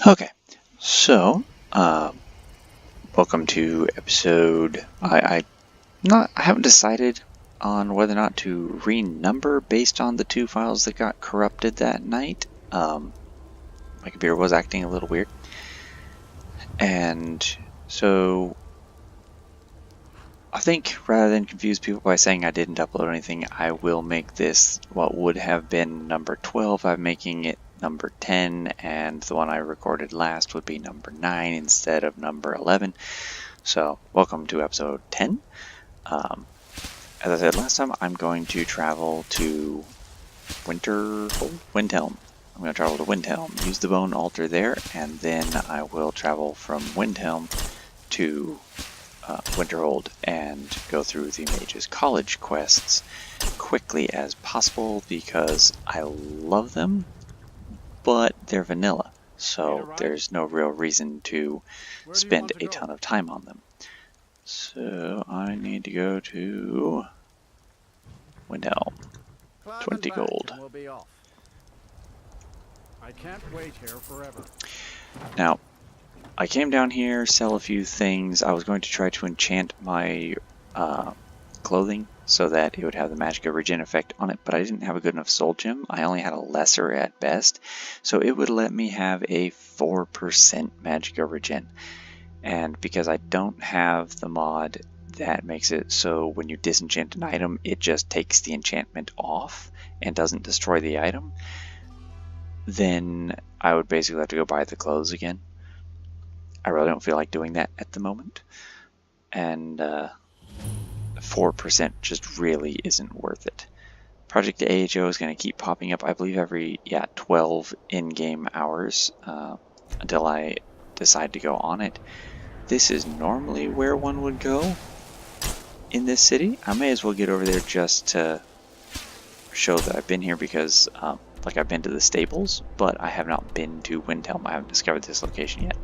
Okay, so welcome to episode. I haven't decided on whether or not to renumber based on the two files that got corrupted that night. My computer was acting a little weird, and so I think rather than confuse people by saying I didn't upload anything, I will make this what would have been number 12. I'm making it number 10, and the one I recorded last would be number 9 instead of number 11. So, welcome to episode 10. As I said last time, I'm going to travel to Windhelm. I'm going to travel to Windhelm, use the Bone Altar there, and then I will travel from Windhelm to Winterhold and go through the Mage's College quests quickly as possible because I love them, but they're vanilla, so there's no real reason to spend a ton of time on them. So I need to go to Windhelm. 20 gold. I can't wait here forever. Now, I came down here, sell a few things. I was going to try to enchant my clothing so that it would have the Magicka Regen effect on it, but I didn't have a good enough soul gem. I only had a lesser at best, so it would let me have a 4% Magicka Regen. And because I don't have the mod that makes it so when you disenchant an item, it just takes the enchantment off and doesn't destroy the item, then I would basically have to go buy the clothes again. I really don't feel like doing that at the moment, and 4% just really isn't worth it. Project AHO is going to keep popping up, I believe, every 12 in-game hours until I decide to go on it. This is normally where one would go in this city. I may as well get over there just to show that I've been here because, I've been to the stables, but I have not been to Windhelm. I haven't discovered this location yet.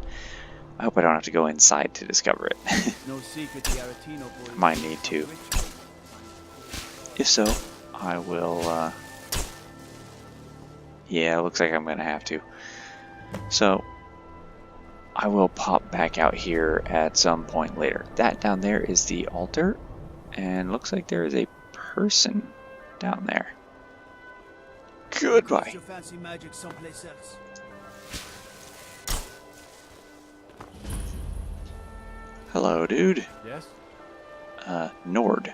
I hope I don't have to go inside to discover it. I might need to. If so, I will, yeah, looks like I'm going to have to. So, I will pop back out here at some point later. That down there is the altar, and looks like there is a person down there. Goodbye. Hello, dude. Yes? Nord.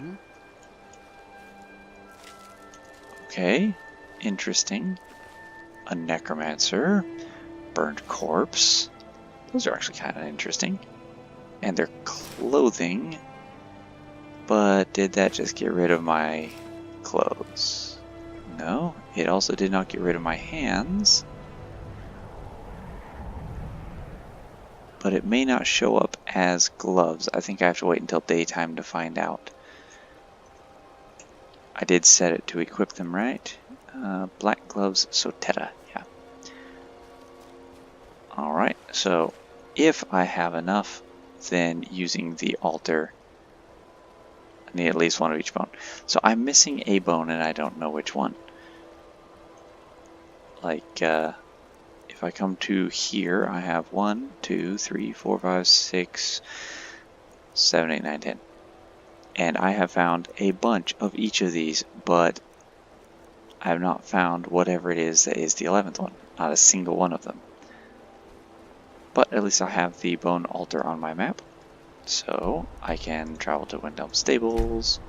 Okay, interesting. A necromancer. Burned corpse. Those are actually kind of interesting. And their clothing. But did that just get rid of my clothes? No, it also did not get rid of my hands. But it may not show up as gloves. I think I have to wait until daytime to find out. I did set it to equip them right. Black gloves, Sotera, yeah. Alright, so if I have enough, then using the altar, I need at least one of each bone. So I'm missing a bone and I don't know which one. If I come to here, I have 1, 2, 3, 4, 5, 6, 7, 8, 9, 10. And I have found a bunch of each of these, but I have not found whatever it is that is the 11th one. Not a single one of them. But at least I have the Bone Altar on my map, so I can travel to Windhelm Stables.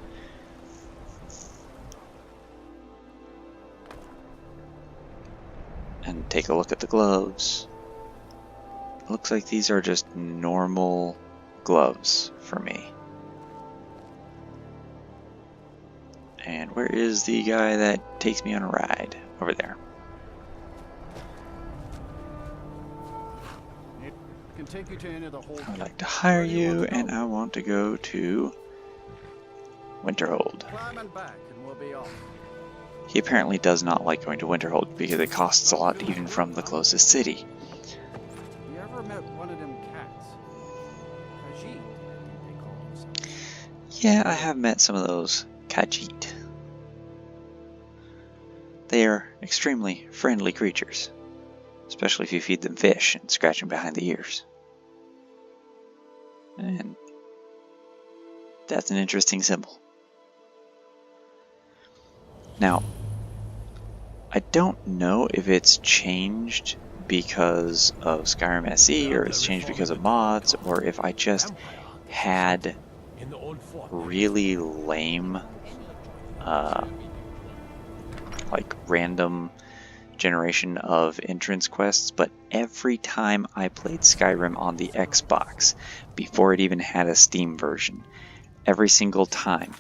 And take a look at the gloves. Looks like these are just normal gloves for me. And where is the guy that takes me on a ride? Over there. I would like to hire you, and I want to go to Winterhold. He apparently does not like going to Winterhold because it costs a lot even from the closest city. You ever met one of them cats? Khajiit, they call themselves. Yeah, I have met some of those Khajiit. They are extremely friendly creatures. especially if you feed them fish and scratch them behind the ears. And that's an interesting symbol. Now, I don't know if it's changed because of Skyrim SE, or it's changed because of mods, or if I just had really lame, like random generation of entrance quests, but every time I played Skyrim on the Xbox, before it even had a Steam version, every single time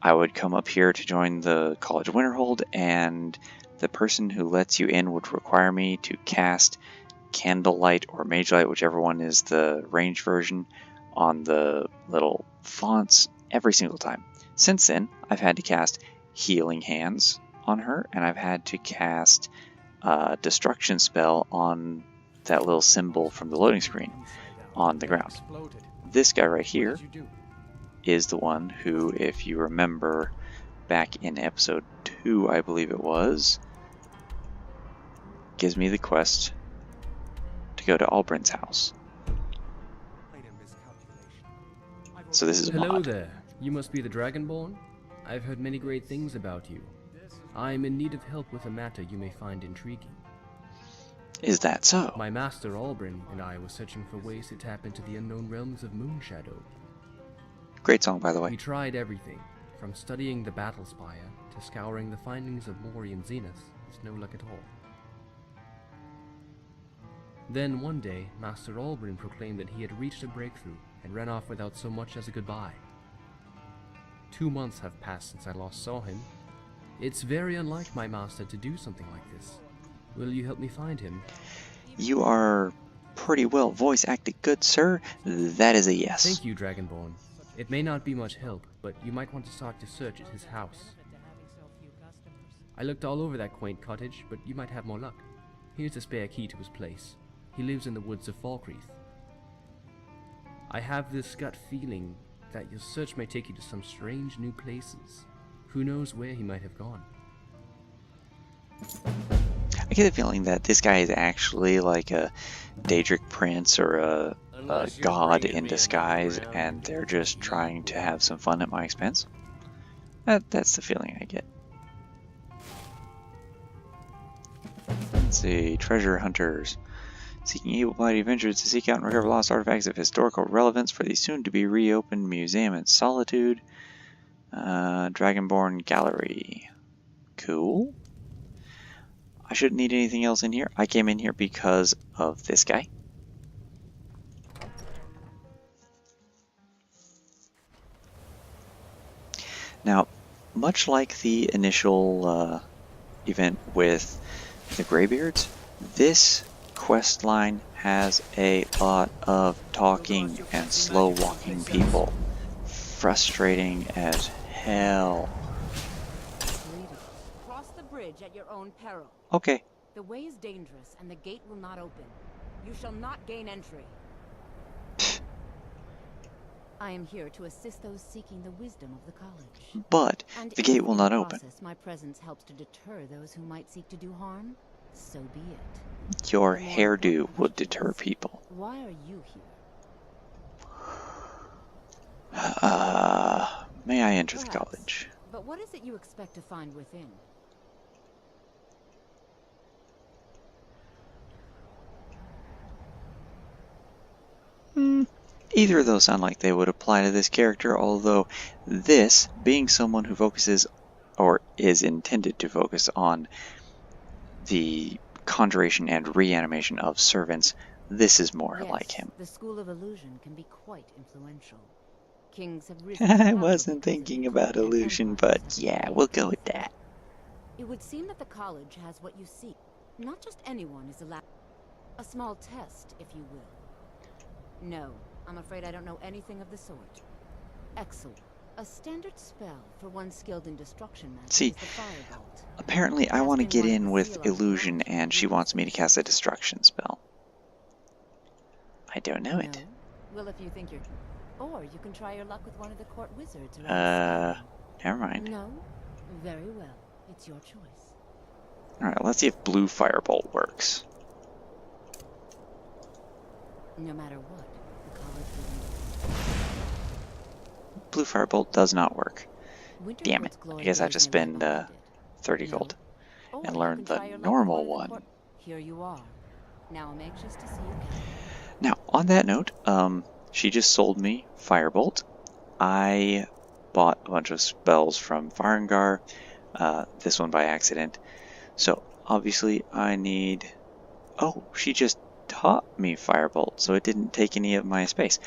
I would come up here to join the College of Winterhold, and the person who lets you in would require me to cast Candlelight or Magelight, whichever one is the range version, on the little fonts every single time. Since then, I've had to cast Healing Hands on her, and I've had to cast Destruction Spell on that little symbol from the loading screen on the ground. This guy right here is the one who, if you remember back in episode 2, I believe it was, gives me the quest to go to Aulbryn's house. So this is a mod. Hello there. You must be the Dragonborn? I've heard many great things about you. I'm in need of help with a matter you may find intriguing. Is that so? My master Aulbryn and I were searching for ways to tap into the unknown realms of Moonshadow. Great song, by the way. We tried everything, from studying the battle spire to scouring the findings of Mori and Zenith, with no luck at all. Then one day, Master Aulbryn proclaimed that he had reached a breakthrough and ran off without so much as a goodbye. 2 months have passed since I last saw him. It's very unlike my master to do something like this. Will you help me find him? You are pretty well voice acted, good sir. That is a yes. Thank you, Dragonborn. It may not be much help, but you might want to start your search at his house. I looked all over that quaint cottage, but you might have more luck. Here's a spare key to his place. He lives in the woods of Falkreath. I have this gut feeling that your search may take you to some strange new places. Who knows where he might have gone? I get the feeling that this guy is actually like a Daedric prince or a god in disguise, and they're just trying to have some fun at my expense. That's the feeling I get. Let's see, treasure hunters. Seeking able-bodied adventurers to seek out and recover lost artifacts of historical relevance for the soon-to-be reopened Museum in Solitude. Dragonborn Gallery. Cool. I shouldn't need anything else in here. I came in here because of this guy. Now, much like the initial event with the Greybeards, this quest line has a lot of talking and slow walking people. Frustrating as hell. Cross the bridge at your own peril. Okay. The way is dangerous and the gate will not open. You shall not gain entry. I am here to assist those seeking the wisdom of the college. But And the gate will not open. My presence helps to deter those who might seek to do harm. So be it. Your hairdo would deter people. Why are you here? May I enter the Perhaps. college? But what is it you expect to find within? Either of those sound like they would apply to this character, although this, being someone who focuses, or is intended to focus on the conjuration and reanimation of servants, this is more Yes, like him. The School of Illusion can be quite influential. Kings have risen to I power wasn't because of thinking it, about and illusion, empires. but yeah, we'll go with that. It would seem that the college has what you seek. Not just anyone is allowed. A small test, if you will. No, I'm afraid I don't know anything of the sort. Excellent. A standard spell for one skilled in destruction magic See, is the Firebolt. Apparently I want to get in with illusion, and she wants me to cast a destruction spell. I don't know it. No? Well, if you think you're... Or you can try your luck with one of the court wizards around Never mind. No? Very well. It's your choice. Alright, let's see if blue firebolt works. No matter what, the college will Blue Firebolt does not work. Damn it. Winterhold's I glory guess I have to bears me right spend behind it. 30 No? gold Or and you learn can the try your luck at normal of the one. Here you are. Now I'm anxious to see you. Now, on that note, she just sold me Firebolt. I bought a bunch of spells from Farengar, this one by accident. So, obviously, I need... Oh, she just taught me Firebolt, so it didn't take any of my space.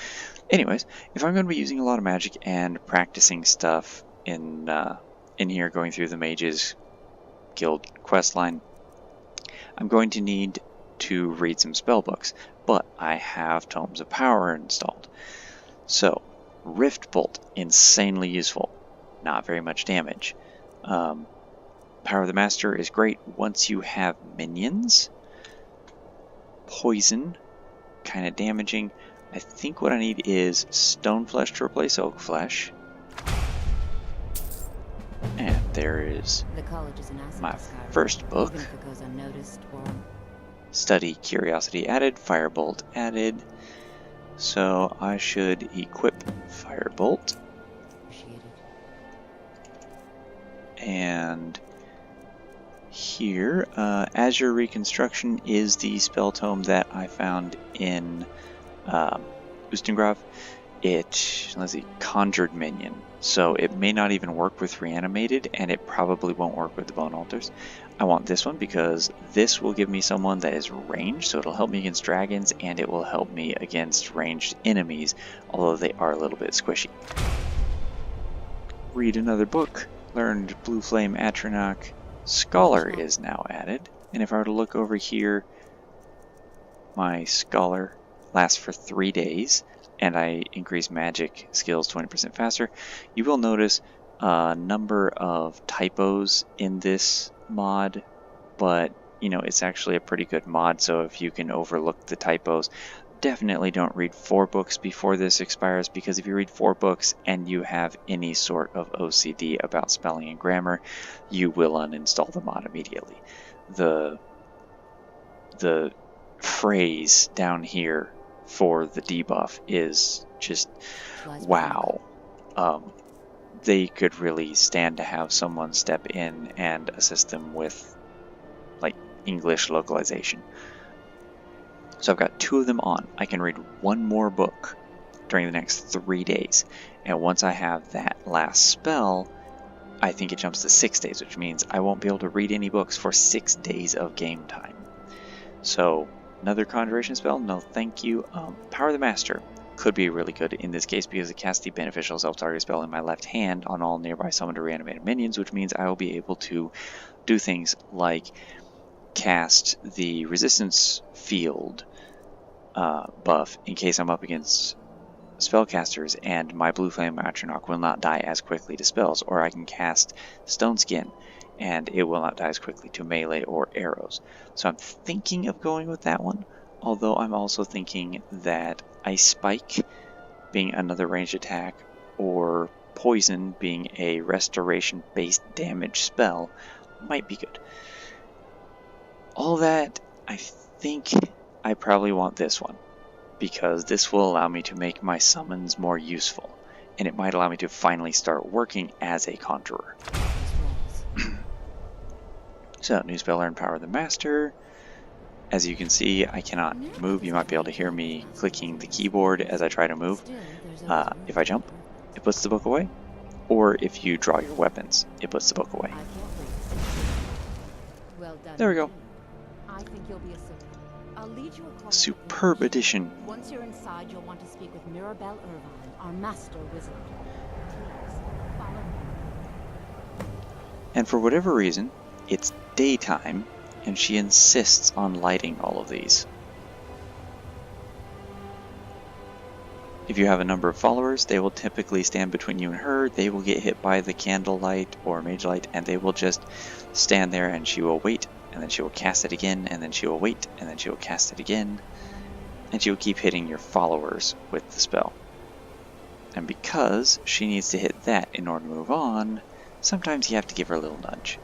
Anyways, if I'm going to be using a lot of magic and practicing stuff in here, going through the Mages Guild questline, I'm going to need to read some spell books, but I have Tomes of Power installed. So, Rift Bolt, insanely useful, not very much damage. Power of the Master is great once you have minions. Poison, kind of damaging. I think what I need is Stone Flesh to replace Oak Flesh. And there is The college is an asset my to Skyrim, first book. even if it goes unnoticed or Study Curiosity added, Firebolt added. So I should equip Firebolt. appreciated. And here, Azure Reconstruction is the spell tome that I found in Ustengrav. It, let's see, conjured minion. So it may not even work with reanimated, and it probably won't work with the bone altars. I want this one because this will give me someone that is ranged, so it'll help me against dragons, and it will help me against ranged enemies, although they are a little bit squishy. Read another book. Learned Blue Flame Atronach. Scholar is now added, and if I were to look over here, my Scholar lasts for 3 days, and I increase magic skills 20% faster. You will notice a number of typos in this mod, but you know, it's actually a pretty good mod, so if you can overlook the typos, definitely don't read 4 books before this expires, because if you read 4 books and you have any sort of OCD about spelling and grammar, you will uninstall the mod immediately. The phrase down here for the debuff is just wow. They could really stand to have someone step in and assist them with like English localization. So I've got 2 of them on. I can read 1 more book during the next 3 days, and once I have that last spell, I think it jumps to 6 days, which means I won't be able to read any books for 6 days of game time. So another conjuration spell? No, thank you. Power of the Master could be really good in this case because it casts the beneficial self-target spell in my left hand on all nearby summoned or reanimated minions, which means I will be able to do things like cast the resistance field buff in case I'm up against spellcasters and my Blue Flame Atronach will not die as quickly to spells, or I can cast Stone Skin and it will not die as quickly to melee or arrows. So I'm thinking of going with that one, although I'm also thinking that Ice Spike being another ranged attack, or Poison being a restoration-based damage spell might be good. All that, I think I probably want this one, because this will allow me to make my summons more useful, and it might allow me to finally start working as a conjurer. So, new spell learn Power of the Master. As you can see, I cannot move. You might be able to hear me clicking the keyboard as I try to move. If I jump, it puts the book away. Or if you draw your weapons, it puts the book away. There we go. I think you'll be a super. I'll lead you across. Superb edition. Once you're inside, you'll want to speak with Mirabelle Irvine, our master wizard. Please follow me. And for whatever reason, it's daytime, and she insists on lighting all of these. If you have a number of followers, they will typically stand between you and her. They will get hit by the candlelight or mage light, and they will just stand there, and she will wait, and then she will cast it again, and then she will wait, and then she will cast it again, and she will keep hitting your followers with the spell. And because she needs to hit that in order to move on, sometimes you have to give her a little nudge.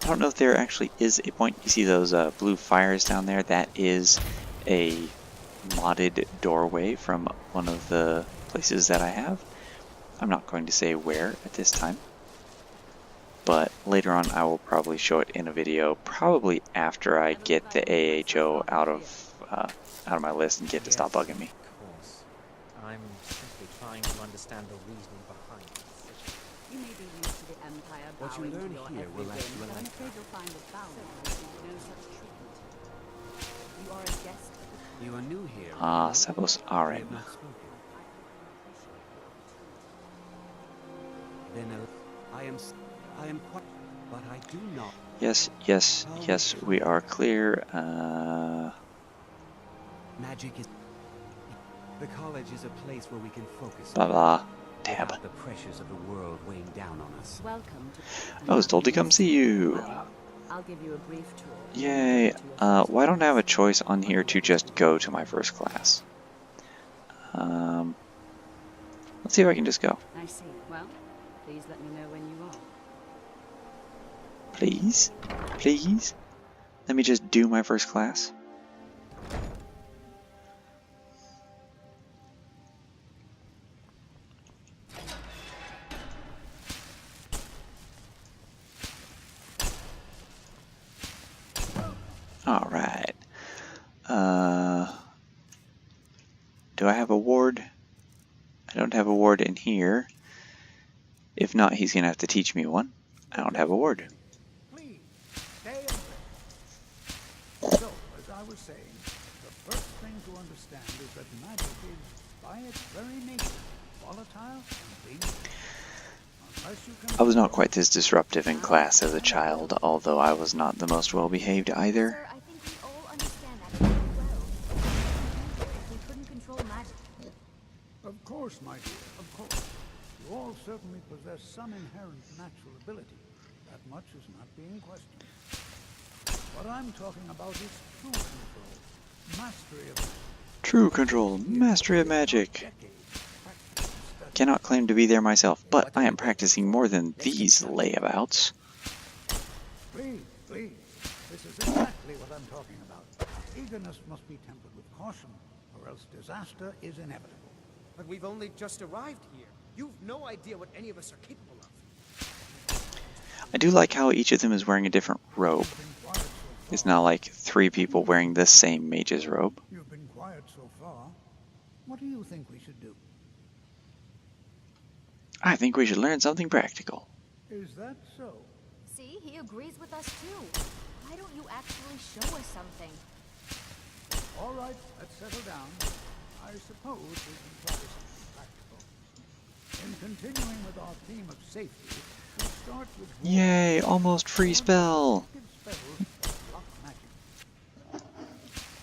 don't know if there actually is a point. You see those blue fires down there? That is a modded doorway from one of the places that I have. I'm not going to say where at this time, but later on I will probably show it in a video, probably after I get the AHO out of my list and get to stop bugging me. Of course. I'm simply trying to understand the reasoning behind this. You may be used to the Empire What you bowing to learn your here every will last whim, you a but I'm lifetime. afraid you'll find it bound. No such treatment. You are a guest of the You are new here. Ah, Sabos We Aren. have not spoken. Then I am quite, but I do not. Yes, yes, yes, we are clear. Magic is. The college is a place where we can focus Blah blah. Tab. without the pressures of the world weighing down on us. Welcome to. I was told to come see you. I'll give you a brief tour. Yay. Why don't I have a choice on here to just go to my first class? Let's see if I can just go. I see. Well, please let me know when you are. Please? Please? Let me just do my first class. Alright. Do I have a ward? I don't have a ward in here. If not, he's gonna have to teach me one. I don't have a ward. Please, stay and rest. So, as I was saying, the first thing to understand is that magic is, by its very nature, volatile and dangerous. Unless you can... I was not quite this disruptive in class as a child, although I was not the most well-behaved either. Sir, I think we all understand that very well. If we couldn't control magic. Of course, my dear, of course. You all certainly possess some inherent natural ability. That much is not being questioned. What I'm talking about is true control, mastery of True control, mastery of magic. decades of practice and study. Cannot claim to be there myself, but I am practicing more than these layabouts. Please, please. This is exactly what I'm talking about. Eagerness must be tempered with caution, or else disaster is inevitable. But we've only just arrived here. You've no idea what any of us are capable of. I do like how each of them is wearing a different robe. You've been quiet so far. It's not like 3 people wearing the same mage's robe. You've been quiet so far. What do you think we should do? I think we should learn something practical. Is that so? See, he agrees with us too. Why don't you actually show us something? All right, let's settle down. I suppose we can try something practical. In continuing with our theme of safety, we'll start with... Yay, almost free spell. Effective spells that block magic.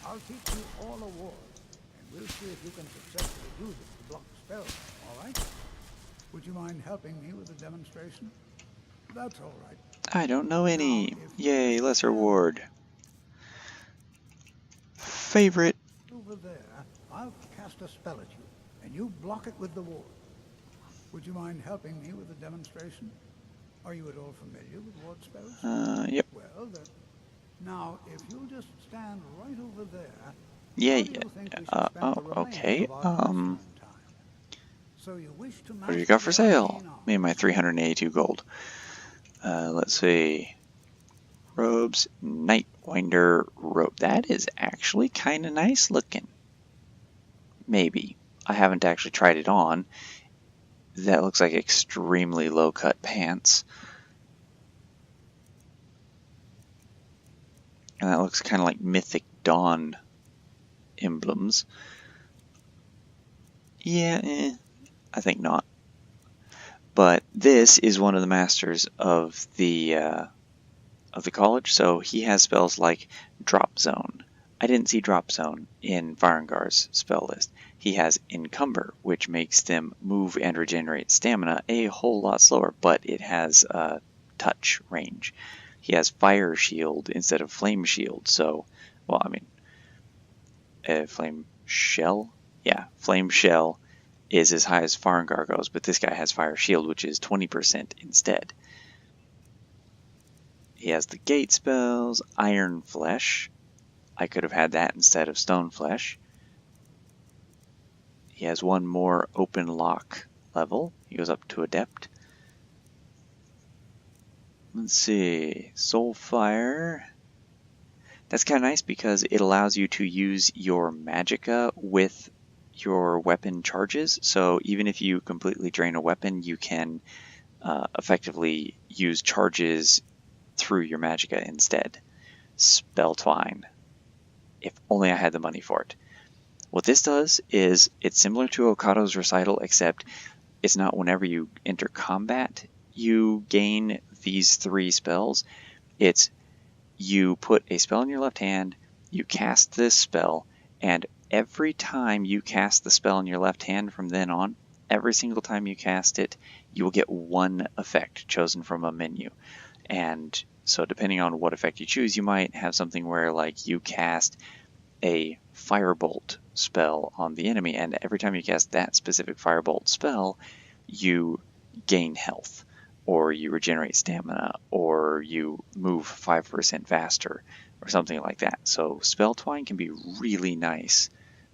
I'll teach you all a ward, and we'll see if you can successfully use it to block spells, all right? Would you mind helping me with the demonstration? That's all right. I don't know any. Yay, lesser ward. Favorite. Over there, I'll cast a spell at you, and you block it with the ward. Would you mind helping me with the demonstration? Are you at all familiar with ward spells? Yep. Well, then, now, if you'll just stand right over there... Yeah, how do you think we should spend the remainder okay, of our pastime time? So you wish to what do you master got for the sale? arcane art. Me and my 382 gold. Let's see. Robes, Nightwinder robe. That is actually kind of nice looking. Maybe. I haven't actually tried it on. That looks like extremely low-cut pants. And that looks kind of like Mythic Dawn emblems. Yeah, I think not. But this is one of the masters of the college, so he has spells like Drop Zone. I didn't see Drop Zone in Varangar's spell list. He has Encumber, which makes them move and regenerate stamina a whole lot slower, but it has touch range. He has Fire Shield instead of Flame Shield, so, well, I mean, Flame Shell? Yeah, Flame Shell is as high as Varangar goes, but this guy has Fire Shield, which is 20% instead. He has the gate spells, Iron Flesh. I could have had that instead of Stone Flesh. He has one more open lock level. He goes up to Adept. Let's see, Soulfire. That's kind of nice because it allows you to use your magicka with your weapon charges. So even if you completely drain a weapon, you can effectively use charges through your magicka instead. Spell Twine. If only I had the money for it. What this does is it's similar to Okado's Recital, except it's not whenever you enter combat you gain these 3 spells. It's you put a spell in your left hand, you cast this spell, and every time you cast the spell in your left hand from then on, every single time you cast it, you will get 1 effect chosen from a menu. And so depending on what effect you choose, you might have something where like you cast a firebolt spell on the enemy, and every time you cast that specific firebolt spell, you gain health, or you regenerate stamina, or you move 5% faster, or something like that. So Spell Twine can be really nice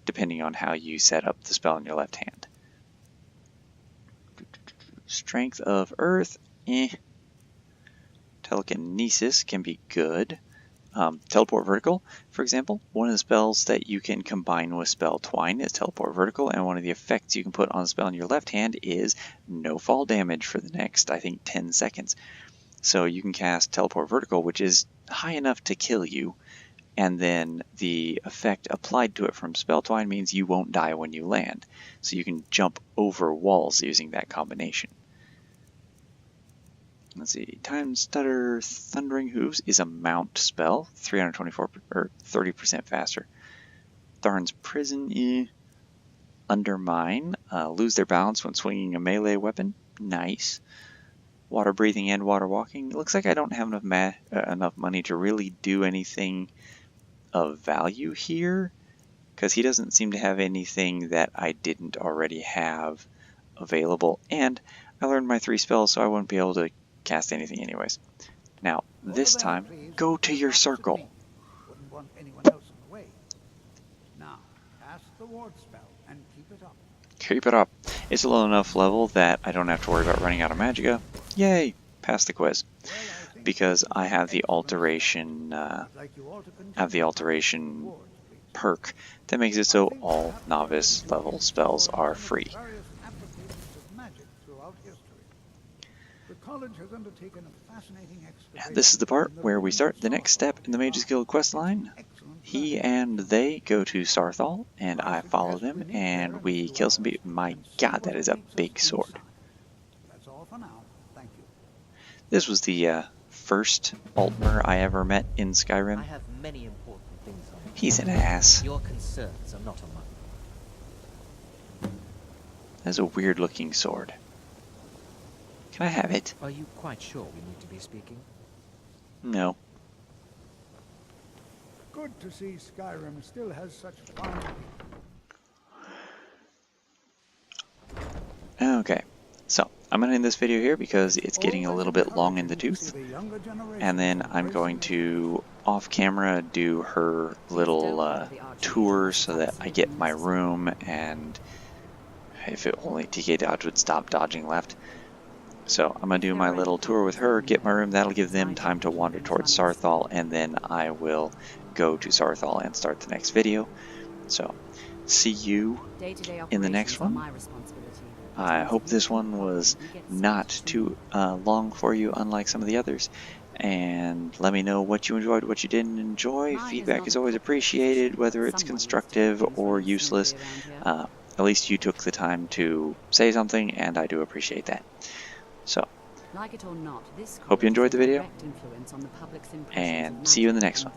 depending on how you set up the spell in your left hand. Strength of Earth, Telekinesis can be good. Teleport Vertical, for example, one of the spells that you can combine with Spell Twine is Teleport Vertical, and one of the effects you can put on the spell in your left hand is no fall damage for the next, I think, 10 seconds. So you can cast Teleport Vertical, which is high enough to kill you, and then the effect applied to it from Spell Twine means you won't die when you land. So you can jump over walls using that combination. Let's see, Time Stutter Thundering Hooves is a mount spell, 324 or 30% faster. Tharn's Prison, Undermine, lose their balance when swinging a melee weapon, nice. Water Breathing and Water Walking. It looks like I don't have enough money to really do anything of value here, because he doesn't seem to have anything that I didn't already have available, and I learned my 3 spells, so I wouldn't be able to cast anything anyways. Now, this time, go to your circle. Wouldn't want anyone else in the way. Now, cast the ward spell and keep it up. Keep it up. It's a low enough level that I don't have to worry about running out of magicka. Yay! Pass the quiz. Because I have the alteration, perk that makes it so all novice level spells are free. Various applications of magic throughout history. The college has undertaken a fascinating excavation. And this is the part where we start the next step in the Mage's Guild questline. He and they go to Sarthal, and I follow them, and we kill some people. My god, that is a big sword. That's all for now. Thank you. This was the first Altmer I ever met in Skyrim. I have many important things on my He's an ass. Your concerns are not among them. That's a weird looking sword. Can I have it? Are you quite sure we need to be speaking? No. Good to see Skyrim still has such fun. Okay, so I'm going to end this video here because it's getting a little bit long in the tooth. And then I'm going to, off camera, do her little tour so that I get my room, and if it only TK Dodge would stop dodging left. So I'm going to do my little tour with her, get my room. That'll give them time to wander towards Sarthal, and then I will go to Sarthal and start the next video. So see you in the next one. I hope this one was not too long for you, unlike some of the others. And let me know what you enjoyed, what you didn't enjoy. Feedback is always appreciated, whether it's constructive or useless. At least you took the time to say something, and I do appreciate that. So, hope you enjoyed the video, and see you in the next one.